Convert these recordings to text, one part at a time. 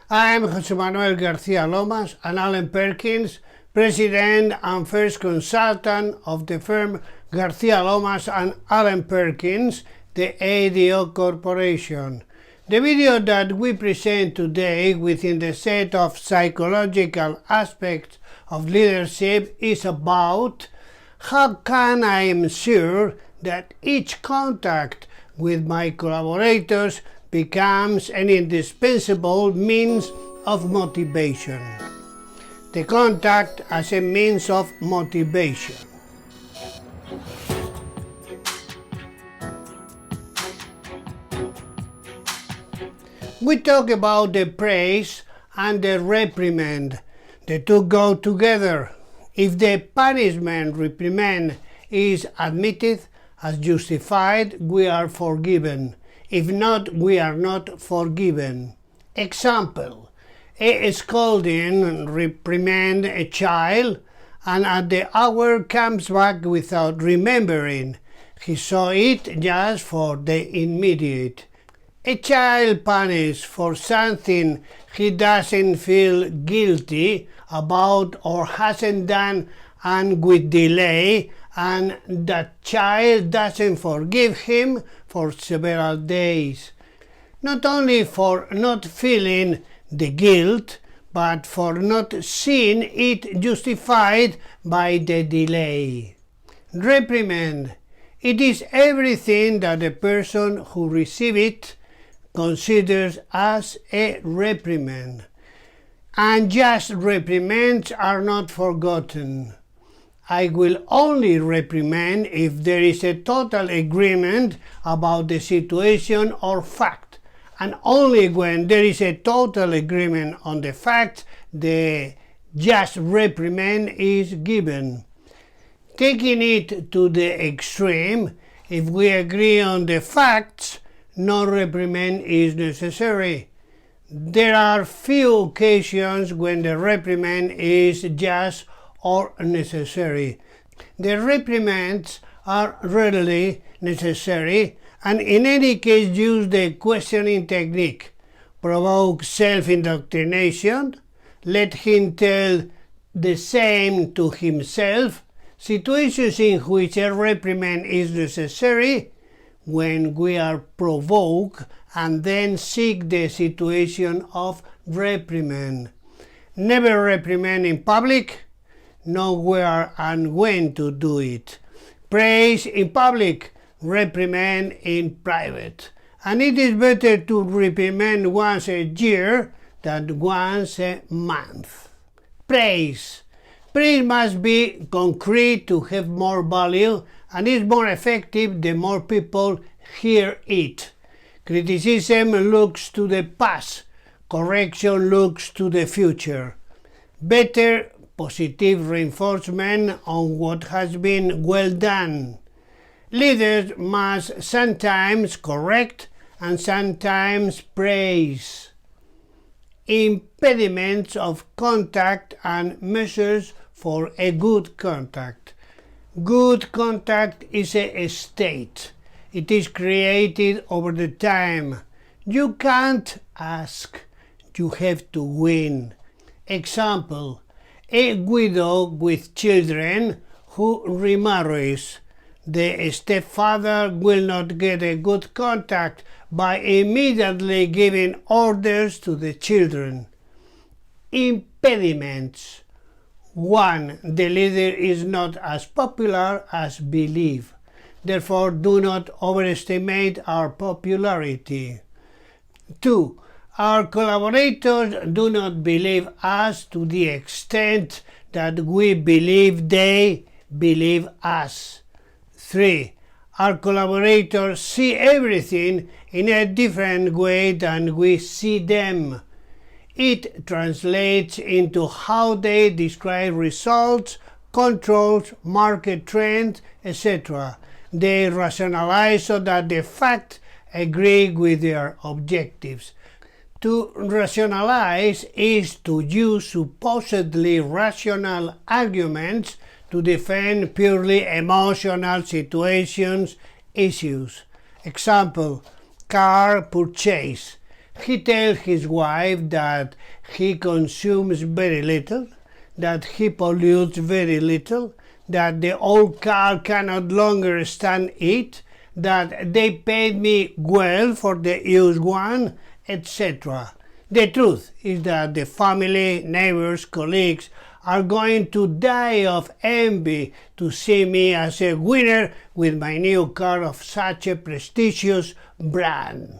I am José Manuel García-Lomas Allen-Perkins, President and first consultant of the firm García-Lomas Allen-Perkins, the ADO Corporation. The video that we present today within the set of psychological aspects of leadership is about how can I ensure that each contact with my collaborators becomes an indispensable means of motivation. The contact as a means of motivation. We talk about the praise and the reprimand. The two go together. If the punishment reprimand is admitted as justified, we are forgiven. If not, we are not forgiven. Example: a scolding reprimand a child, and at the hour comes back without remembering. He saw it just for the immediate. A child punished for something he doesn't feel guilty about or hasn't done, and with delay, and that child doesn't forgive him for several days. Not only for not feeling the guilt, but for not seeing it justified by the delay. Reprimand. It is everything that the person who receives it considers as a reprimand. And just reprimands are not forgotten. I will only reprimand if there is a total agreement about the situation or fact, and only when there is a total agreement on the fact, the just reprimand is given. Taking it to the extreme, if we agree on the facts, no reprimand is necessary. There are few occasions when the reprimand is just or necessary. The reprimands are rarely necessary, and in any case use the questioning technique. Provoke self-indoctrination, let him tell the same to himself. Situations in which a reprimand is necessary, when we are provoked, and then seek the situation of reprimand. Never reprimand in public. Know where and when to do it. Praise in public, reprimand in private. And it is better to reprimand once a year than once a month. Praise. Praise must be concrete to have more value, and is more effective the more people hear it. Criticism looks to the past. Correction looks to the future. Better positive reinforcement on what has been well done. Leaders must sometimes correct and sometimes praise. Impediments of contact and measures for a good contact. Good contact is a state. It is created over the time. You can't ask. You have to win. Example: a widow with children who remarries. The stepfather will not get a good contact by immediately giving orders to the children. Impediments. 1. The leader is not as popular as believe. Therefore, do not overestimate our popularity. 2. Our collaborators do not believe us to the extent that we believe they believe us. 3. Our collaborators see everything in a different way than we see them. It translates into how they describe results, controls, market trends, etc. They rationalize so that the facts agree with their objectives. To rationalize is to use supposedly rational arguments to defend purely emotional situations, issues. Example: car purchase. He tells his wife that he consumes very little, that he pollutes very little, that the old car cannot longer stand it, that they paid me well for the used one, etc. The truth is that the family, neighbors, colleagues are going to die of envy to see me as a winner with my new car of such a prestigious brand.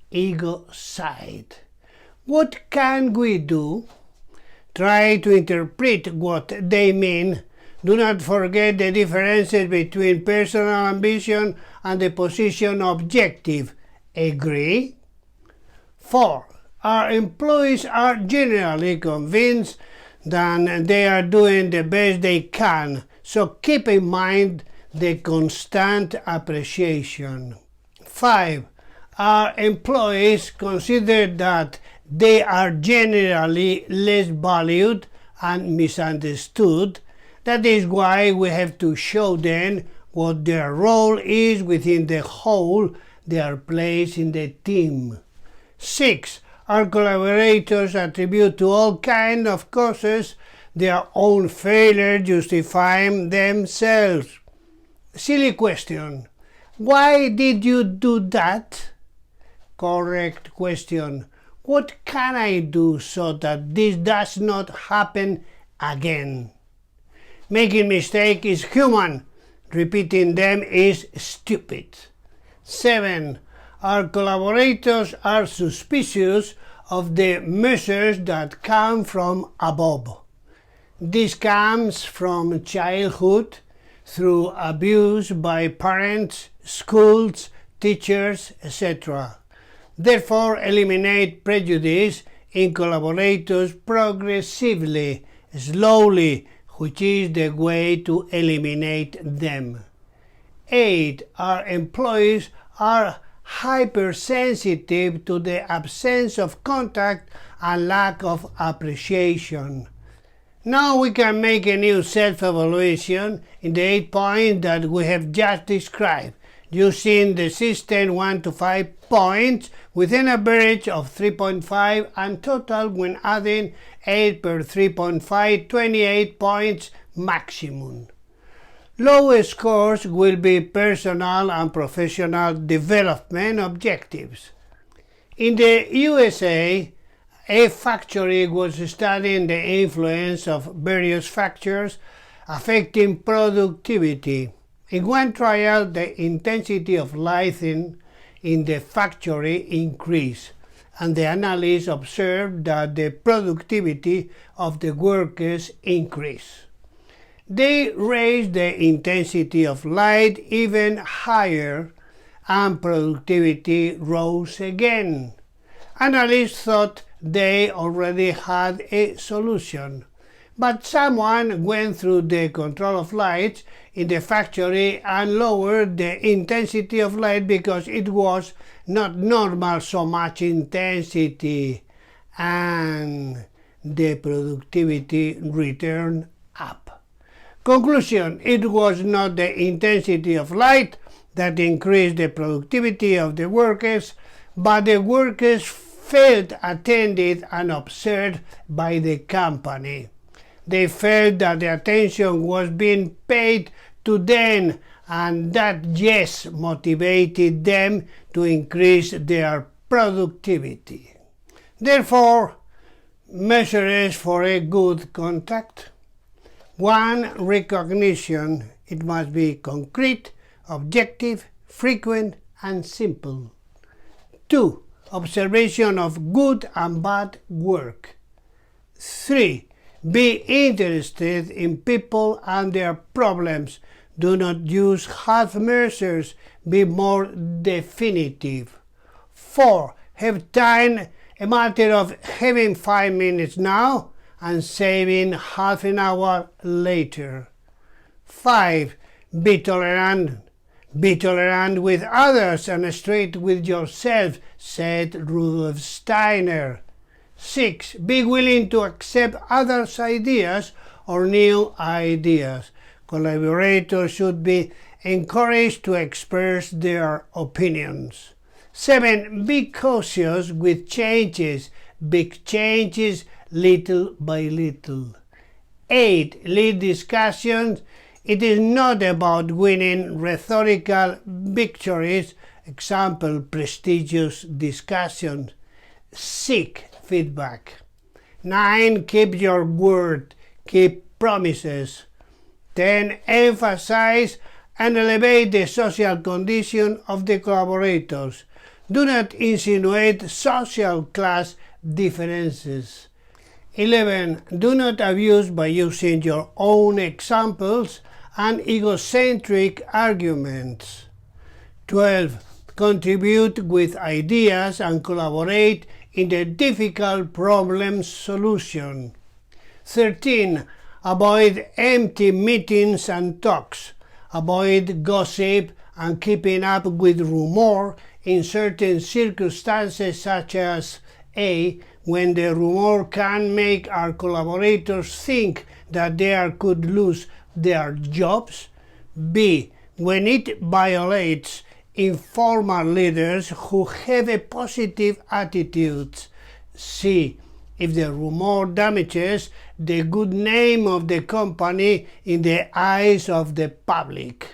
Ego side. What can we do? Try to interpret what they mean. Do not forget the differences between personal ambition and the position objective. Agree? 4. Our employees are generally convinced that they are doing the best they can, so keep in mind the constant appreciation. 5. Our employees consider that they are generally less valued and misunderstood. That is why we have to show them what their role is within the whole, their place in the team. 6. Our collaborators attribute to all kinds of causes their own failure, justifying themselves. Silly question. Why did you do that? Correct question. What can I do so that this does not happen again? Making mistakes is human. Repeating them is stupid. 7. Our collaborators are suspicious of the measures that come from above. This comes from childhood, through abuse by parents, schools, teachers, etc. Therefore, eliminate prejudice in collaborators progressively, slowly, which is the way to eliminate them. 8. Our employees are hypersensitive to the absence of contact and lack of appreciation. Now we can make a new self-evaluation in the 8 points that we have just described, using the system 1 to 5 points with an average of 3.5 and total when adding 8 per 3.5, 28 points maximum. Low scores will be personal and professional development objectives. In the USA, a factory was studying the influence of various factors affecting productivity. In one trial, the intensity of lighting in the factory increased, and the analysts observed that the productivity of the workers increased. They raised the intensity of light even higher, and productivity rose again. Analysts thought they already had a solution, but someone went through the control of lights in the factory and lowered the intensity of light because it was not normal so much intensity, and the productivity returned up. Conclusion: it was not the intensity of light that increased the productivity of the workers, but the workers felt attended and observed by the company. They felt that the attention was being paid to them, and that motivated them to increase their productivity. Therefore, measures for a good contact. 1. Recognition. It must be concrete, objective, frequent, and simple. 2. Observation of good and bad work. 3. Be interested in people and their problems. Do not use half measures. Be more definitive. 4. Have time, a matter of having 5 minutes now and saving half an hour later. 5. Be tolerant. Be tolerant with others and straight with yourself, said Rudolf Steiner. 6. Be willing to accept others' ideas or new ideas. Collaborators should be encouraged to express their opinions. 7. Be cautious with changes. Big changes little by little. 8. Lead discussions. It is not about winning rhetorical victories, example, prestigious discussions. Seek feedback. 9. Keep your word. Keep promises. 10. Emphasize and elevate the social condition of the collaborators. Do not insinuate social class differences. 11. Do not abuse by using your own examples and egocentric arguments. 12. Contribute with ideas and collaborate in the difficult problem solution. 13. Avoid empty meetings and talks. Avoid gossip and keeping up with rumor in certain circumstances, such as A. When the rumor can make our collaborators think that they could lose their jobs. B. When it violates informal leaders who have a positive attitude. C. If the rumor damages the good name of the company in the eyes of the public.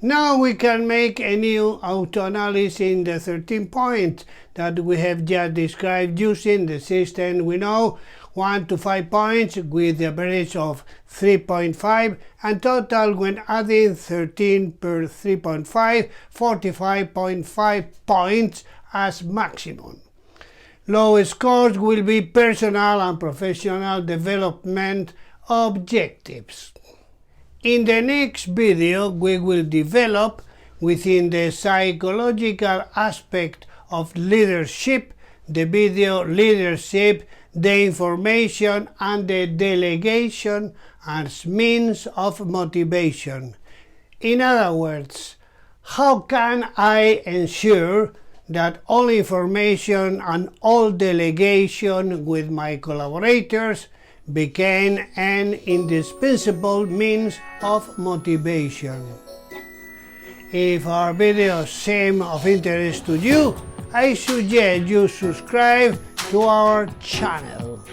Now we can make a new auto-analysis in the 13 points that we have just described using the system we know, 1 to 5 points with the average of 3.5, and total when adding 13 per 3.5, 45.5 points as maximum. Low scores will be personal and professional development objectives. In the next video, we will develop within the psychological aspect of leadership, the video leadership, the information and the delegation as means of motivation. In other words, how can I ensure that all information and all delegation with my collaborators became an indispensable means of motivation? If our videos seem of interest to you, I suggest you subscribe to our channel.